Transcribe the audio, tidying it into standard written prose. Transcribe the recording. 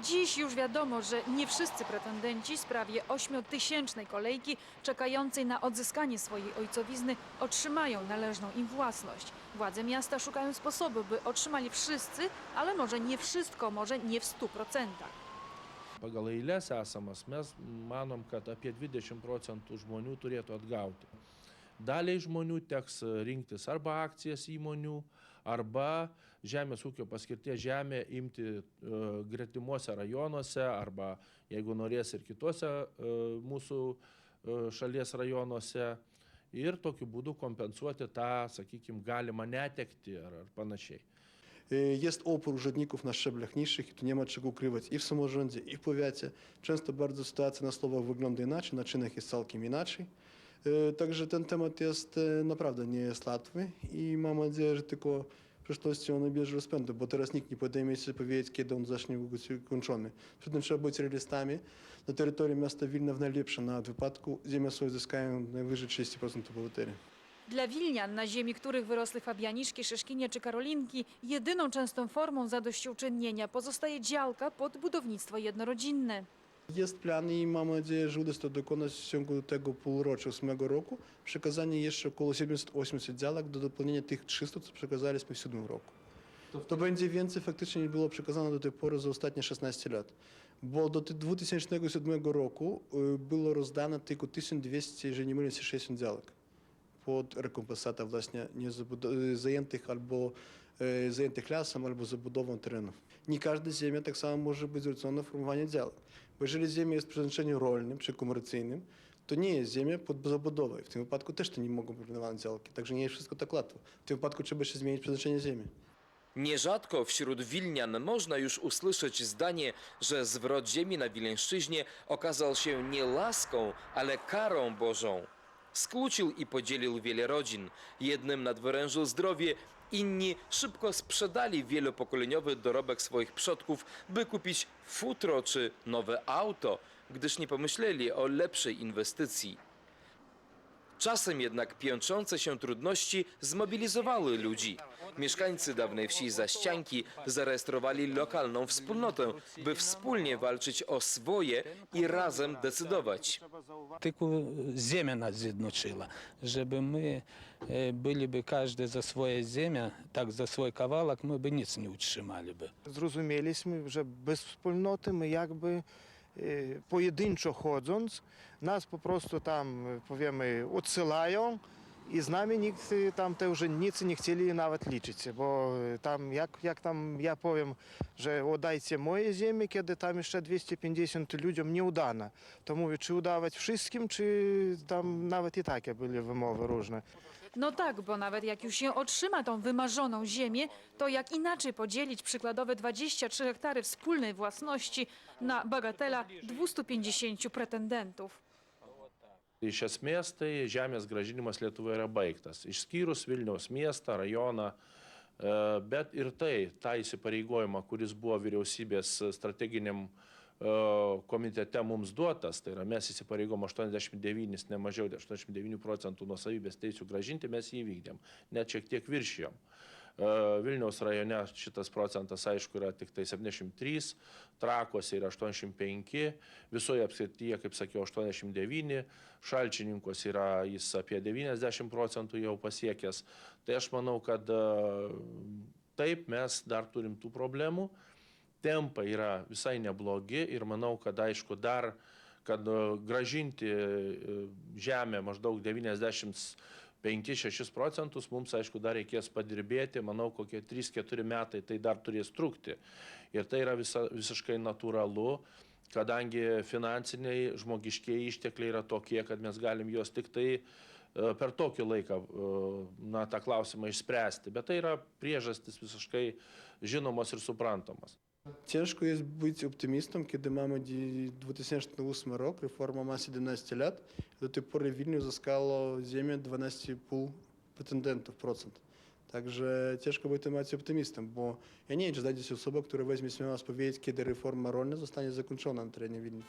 Dziś już wiadomo, że nie wszyscy pretendenci z prawie 8-tysięcznej kolejki czekającej na odzyskanie swojej ojcowizny otrzymają należną im własność. Władze miasta szukają sposobu, by otrzymali wszyscy, ale może nie wszystko, może nie w 100%. Pagal eiles esamas mes manom, kad apie 20% žmonių turėtų atgauti. Daliai žmonių teks rinktis arba akcijas įmonių, arba žemės ūkio paskirties žemę imti gretimuose rajonuose, arba jeigu norės ir kitose mūsų šalies rajonuose, ir tokiu būdu kompensuoti tą, sakykime, galimą netekti ar panašiai. Jest opór urzędników na szczeblach niższych i tu nie ma czego ukrywać i w samorządzie, i w powiecie. Często bardzo sytuacja na słowach wygląda inaczej, na czynach jest całkiem inaczej. Także ten temat jest naprawdę nie jest łatwy i mam nadzieję, że tylko w przyszłości on nabierze rozpędu, bo teraz nikt nie podejmie się powiedzieć, kiedy on zacznie być kończony. Przy tym trzeba być realistami. Na terytorium miasta Wilna w najlepszym nawet wypadku ziemia swoje zyskają najwyżej 30% obywateli. Dla Wilnian, na ziemi których wyrosły Fabianiszki, Szyszkinie czy Karolinki, jedyną częstą formą zadośćuczynienia pozostaje działka pod budownictwo jednorodzinne. Jest plan i mam nadzieję, że uda się to dokonać w ciągu tego półrocza 8 roku. Przekazanie jeszcze około 780 działek do dopełnienia tych 300, co przekazaliśmy w 7 roku. To będzie więcej faktycznie niż było przekazane do tej pory za ostatnie 16 lat. Bo do 2007 roku było rozdane tylko 1200, jeżeli nie mylę się, 60 działek pod rekompensatę właśnie zajętych albo zajętych lasem, albo zabudową terenów. Nie każda ziemia tak samo może być zwrócona w formowanie działek. Bo jeżeli ziemia jest w przeznaczeniu rolnym czy komercyjnym, to nie jest ziemia pod zabudowę. W tym wypadku też to nie mogą być planowane działki. Także nie jest wszystko tak łatwo. W tym wypadku trzeba się zmienić przeznaczenie ziemi. Nierzadko wśród Wilnian można już usłyszeć zdanie, że zwrot ziemi na Wileńszczyźnie okazał się nie laską, ale karą Bożą. Skłócił i podzielił wiele rodzin. Jednym nadwyrężył zdrowie, inni szybko sprzedali wielopokoleniowy dorobek swoich przodków, by kupić futro czy nowe auto, gdyż nie pomyśleli o lepszej inwestycji. Czasem jednak piętrzące się trudności zmobilizowały ludzi. Mieszkańcy dawnej wsi Zaścianki zarejestrowali lokalną wspólnotę, by wspólnie walczyć o swoje i razem decydować. Tylko ziemia nas zjednoczyła, żeby my byliby każdy za swoje ziemię, tak za swój kawałek, my by nic nie utrzymaliby. Zrozumieliśmy, że bez wspólnoty my jakby pojedynczo chodząc, nas po prostu tam, powiemy, odsyłają i z nami nikt tam te urzędnicy nie chcieli nawet liczyć, bo tam jak tam ja powiem, że oddajcie moje ziemię, kiedy tam jeszcze 250 ludziom nie udane, to mówię, czy udawać wszystkim, czy tam nawet i takie były wymowy różne. No tak, bo nawet jak już się otrzyma tą wymarzoną ziemię, to jak inaczej podzielić przykładowe 23 hektary wspólnej własności na bagatela 250 pretendentów. Iš esmės, tai žemės grąžinimas Lietuvoje yra baigtas. Išskyrus Vilniaus miestą, rajoną, bet ir tai, tą įsipareigojimą, kuris buvo vyriausybės strateginiam komitete mums duotas, tai yra mes įsipareigom 89, ne mažiau 89% nuosavybės teisių grąžinti, mes jį vykdėm, net šiek tiek viršijom. Vilniaus rajone šitas procentas, aišku, yra tik tai 73, Trakuose yra 85, visoje apskrityje, kaip sakiau, 89, Šalčininkuose yra jis apie 90% jau pasiekęs. Tai aš manau, kad taip mes dar turim tų problemų. Tempai yra visai neblogi ir manau, kad aišku dar, kad grąžinti žemę maždaug 95–6%, mums aišku dar reikės padirbėti, manau kokie 3–4 metai tai dar turės trukti. Ir tai yra visiškai natūralu, kadangi finansiniai, žmogiškieji ištekliai yra tokie, kad mes galim juos tik tai per tokį laiką tą klausimą išspręsti. Bet tai yra priežastis visiškai žinomos ir suprantamos. Ciężko jest być optymistą, kiedy mamy 2008 rok, reforma ma 17 lat. Do tej pory w Wilnie uzyskało ziemię 12,5%. Także ciężko być temacie optymistą, bo ja nie wiem, czy znajdzie się osoba, która weźmie śmiało powiedzieć, kiedy reforma rolna zostanie zakończona na terenie Wilna.